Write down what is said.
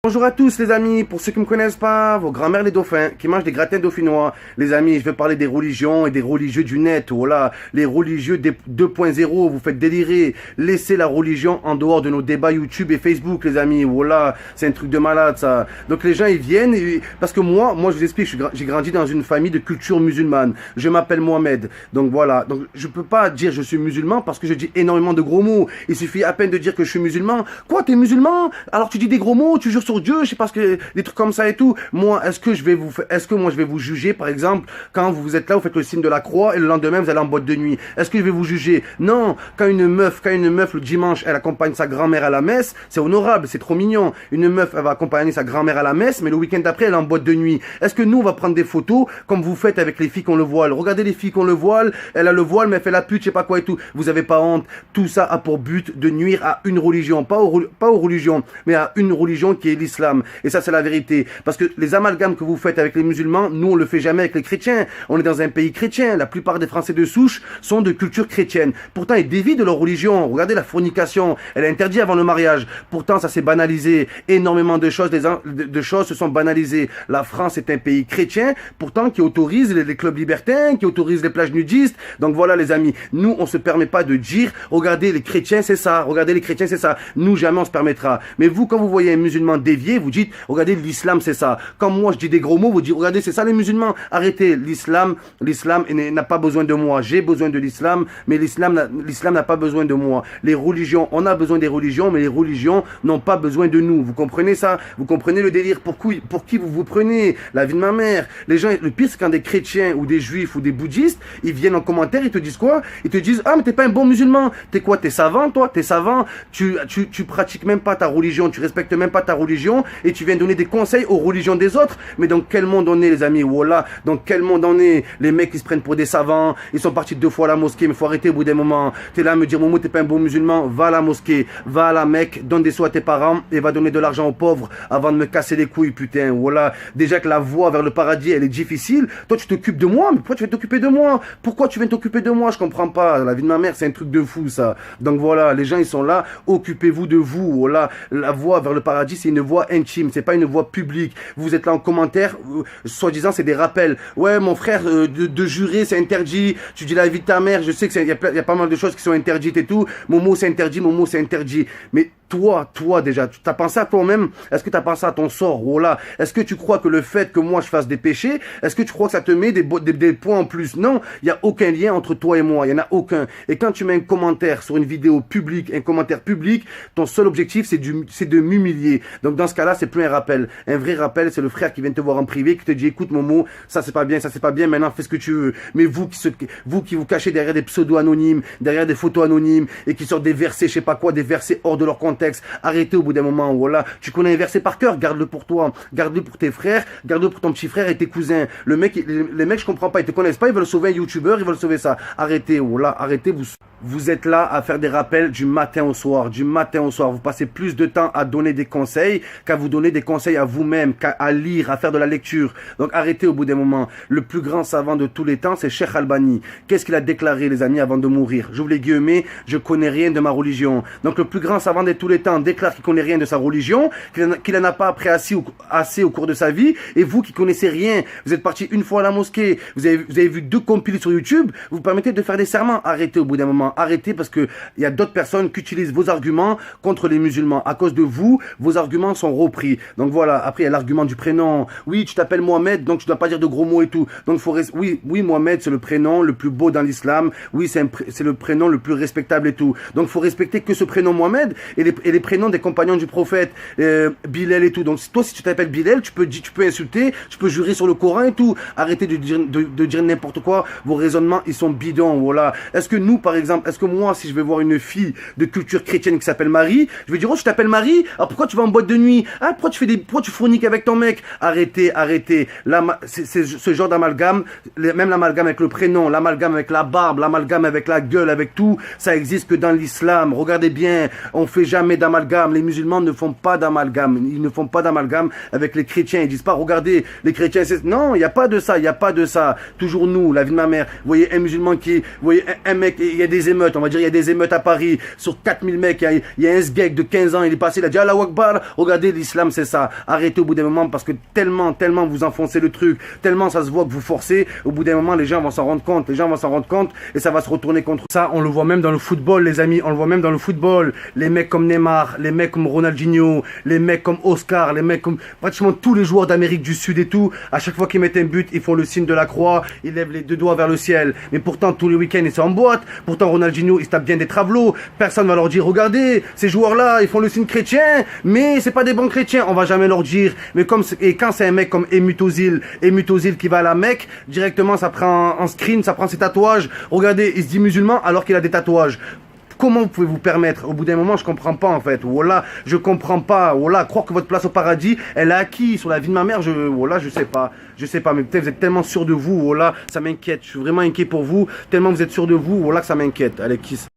Bonjour à tous les amis, pour ceux qui ne me connaissent pas, vos grands-mères les dauphins, qui mangent des gratins dauphinois. Les amis, je vais parler des religions et des religieux du net, voilà, les religieux 2.0, vous faites délirer. Laissez la religion en dehors de nos débats YouTube et Facebook les amis, voilà, c'est un truc de malade ça. Donc les gens ils viennent, parce que moi je vous explique, j'ai grandi dans une famille de culture musulmane, je m'appelle Mohamed, donc voilà, donc je peux pas dire je suis musulman parce que je dis énormément de gros mots, il suffit à peine de dire que je suis musulman. Quoi, t'es musulman? Alors tu dis des gros mots, tu jures sur Dieu, je sais pas ce que, des trucs comme ça et tout. Moi, est-ce que moi je vais vous juger, par exemple, quand vous êtes là, vous faites le signe de la croix et le lendemain vous allez en boîte de nuit? Est-ce que je vais vous juger? Non. Quand une meuf le dimanche, elle accompagne sa grand-mère à la messe, c'est honorable, c'est trop mignon. Une meuf, elle va accompagner sa grand-mère à la messe, mais le week-end d'après, elle est en boîte de nuit. Est-ce que nous, on va prendre des photos comme vous faites avec les filles qu'on le voile? Regardez les filles qu'on le voile, elle a le voile, mais elle fait la pute, je sais pas quoi et tout. Vous avez pas honte? Tout ça a pour but de nuire à une religion, pas aux religions, mais à une religion qui est l'islam. Et ça, c'est la vérité. Parce que les amalgames que vous faites avec les musulmans, nous, on le fait jamais avec les chrétiens. On est dans un pays chrétien. La plupart des Français de souche sont de culture chrétienne. Pourtant, ils dévient de leur religion. Regardez la fornication. Elle est interdite avant le mariage. Pourtant, ça s'est banalisé. Énormément de choses, de choses se sont banalisées. La France est un pays chrétien, pourtant, qui autorise les clubs libertins, qui autorise les plages nudistes. Donc voilà, les amis. Nous, on se permet pas de dire, regardez, les chrétiens, c'est ça. Regardez, les chrétiens, c'est ça. Nous, jamais on se permettra. Mais vous, quand vous voyez un musulman dévié, vous dites, regardez, l'islam, c'est ça. Quand moi, je dis des gros mots, vous dites, regardez, c'est ça les musulmans. Arrêtez. L'islam n'a pas besoin de moi. J'ai besoin de l'islam, mais l'islam n'a pas besoin de moi. Les religions, on a besoin des religions, mais les religions n'ont pas besoin de nous. Vous comprenez ça? Vous comprenez le délire? Pour qui vous prenez? La vie de ma mère. Les gens, le pire, c'est quand des chrétiens ou des juifs ou des bouddhistes, ils viennent en commentaire, ils te disent quoi? Ils te disent, ah, mais t'es pas un bon musulman. T'es quoi? T'es savant, toi? T'es savant? Tu pratiques même pas ta religion, tu respectes même pas ta religion, et tu viens donner des conseils aux religions des autres. Mais dans quel monde on est, les amis? Voilà. Dans quel monde on est? Les mecs, ils se prennent pour des savants. Ils sont partis 2 fois à la mosquée, mais faut arrêter au bout d'un moment. T'es là à me dire, Momo, t'es pas un bon musulman. Va à la mosquée. Va à la Mecque. Donne des sous à tes parents et va donner de l'argent aux pauvres avant de me casser les couilles, putain. Voilà. Déjà que la voie vers le paradis, elle est difficile. Toi, tu t'occupes de moi. Mais pourquoi tu viens t'occuper de moi? Pourquoi tu viens t'occuper de moi? Je comprends pas. La vie de ma mère, c'est un truc de fou, ça. Donc voilà. Les gens, ils sont là. Occupez-vous de vous. Voilà. La voie vers le paradis, c'est une voie intime. C'est pas une voie publique. Vous êtes là en commentaire, soi-disant c'est des rappels. Ouais, mon frère, de jurer c'est interdit. Tu dis la vie de ta mère, je sais que il y a pas mal de choses qui sont interdites et tout. Momo c'est interdit, Momo c'est interdit. Mais toi déjà, tu as pensé à toi-même? Est-ce que tu as pensé à ton sort? Voilà. Est-ce que tu crois que le fait que moi je fasse des péchés, est-ce que tu crois que ça te met des points en plus? Non, il n'y a aucun lien entre toi et moi, il n'y en a aucun. Et quand tu mets un commentaire sur une vidéo publique, un commentaire public, ton seul objectif c'est de m'humilier. Donc dans ce cas-là, c'est plus un rappel. Un vrai rappel, c'est le frère qui vient te voir en privé, qui te dit, écoute Momo, ça c'est pas bien, maintenant fais ce que tu veux. Mais vous qui vous cachez derrière des pseudos anonymes, derrière des photos anonymes, et qui sortent des versets, je sais pas quoi, des versets hors de leur contexte, arrêtez au bout d'un moment. Voilà, tu connais un verset par cœur, garde-le pour toi, garde-le pour tes frères, garde-le pour ton petit frère et tes cousins. Les mecs, je comprends pas, ils te connaissent pas, ils veulent sauver un youtubeur, ils veulent sauver ça. Arrêtez, voilà, arrêtez, vous êtes là à faire des rappels du matin au soir, vous passez plus de temps à donner des conseils qu'à vous donner des conseils à vous-même, qu'à lire, à faire de la lecture. Donc arrêtez au bout d'un moment. Le plus grand savant de tous les temps, c'est Cheikh Albani. Qu'est-ce qu'il a déclaré, les amis, avant de mourir? J'ouvre les guillemets, je connais rien de ma religion. Donc le plus grand savant de tous les temps déclare qu'il connaît rien de sa religion, qu'il n'en a pas appris assez au cours de sa vie, et vous qui connaissez rien, vous êtes parti une fois à la mosquée, vous avez vu 2 compiles sur YouTube, vous permettez de faire des serments. Arrêtez au bout d'un moment, arrêtez, parce que il y a d'autres personnes qui utilisent vos arguments contre les musulmans. À cause de vous, vos arguments sont repris. Donc voilà, après il y a l'argument du prénom. Oui, tu t'appelles Mohamed, donc tu dois pas dire de gros mots et tout. Donc oui, Mohamed, c'est le prénom le plus beau dans l'islam. Oui, c'est le prénom le plus respectable et tout. Donc faut respecter que ce prénom Mohamed et les prénoms des compagnons du prophète, Bilal et tout. Donc toi, si tu t'appelles Bilal, tu peux insulter, tu peux jurer sur le Coran et tout. Arrêtez de dire n'importe quoi. Vos raisonnements, ils sont bidons. Voilà. Est-ce que nous, par exemple, est-ce que moi, si je vais voir une fille de culture chrétienne qui s'appelle Marie, je vais dire, oh, tu t'appelles Marie? Alors pourquoi tu vas en boîte de nuit? Ah, pourquoi tu fourniques avec ton mec? Arrêtez. Là, c'est ce genre d'amalgame, même l'amalgame avec le prénom, l'amalgame avec la barbe, l'amalgame avec la gueule, avec tout, ça existe que dans l'islam. Regardez bien, on fait jamais d'amalgame. Les musulmans ne font pas d'amalgame. Ils ne font pas d'amalgame avec les chrétiens. Ils disent pas, regardez, les chrétiens, non, il y a pas de ça. Toujours nous, la vie de ma mère. Vous voyez un musulman vous voyez un mec, il y a des des émeutes, on va dire il y a des émeutes à Paris, sur 4000 mecs, il y a un sgeg de 15 ans, il est passé, il a dit Allahu Akbar, regardez l'islam c'est ça, arrêtez au bout d'un moment parce que tellement vous enfoncez le truc, tellement ça se voit que vous forcez, au bout d'un moment les gens vont s'en rendre compte, et ça va se retourner contre ça. On le voit même dans le football les amis, on le voit même dans le football, les mecs comme Neymar, les mecs comme Ronaldinho, les mecs comme Oscar, les mecs comme pratiquement tous les joueurs d'Amérique du Sud et tout, à chaque fois qu'ils mettent un but, ils font le signe de la croix, ils lèvent les deux doigts vers le ciel, mais pourtant tous les week-ends ils sont en boîte, pourtant Ronaldinho il se tape bien des travelots, personne va leur dire regardez, ces joueurs là ils font le signe chrétien, mais c'est pas des bons chrétiens, on va jamais leur dire, mais et quand c'est un mec comme Mesut Özil qui va à la Mecque, directement ça prend en screen, ça prend ses tatouages, regardez, il se dit musulman alors qu'il a des tatouages. Comment vous pouvez vous permettre? Au bout d'un moment, je comprends pas en fait. Voilà, je comprends pas. Voilà, croire que votre place au paradis, elle est acquise sur la vie de ma mère. Voilà, je sais pas. Mais peut-être vous êtes tellement sûr de vous. Voilà, ça m'inquiète. Je suis vraiment inquiet pour vous. Tellement vous êtes sûr de vous. Voilà que ça m'inquiète. Allez, kiss.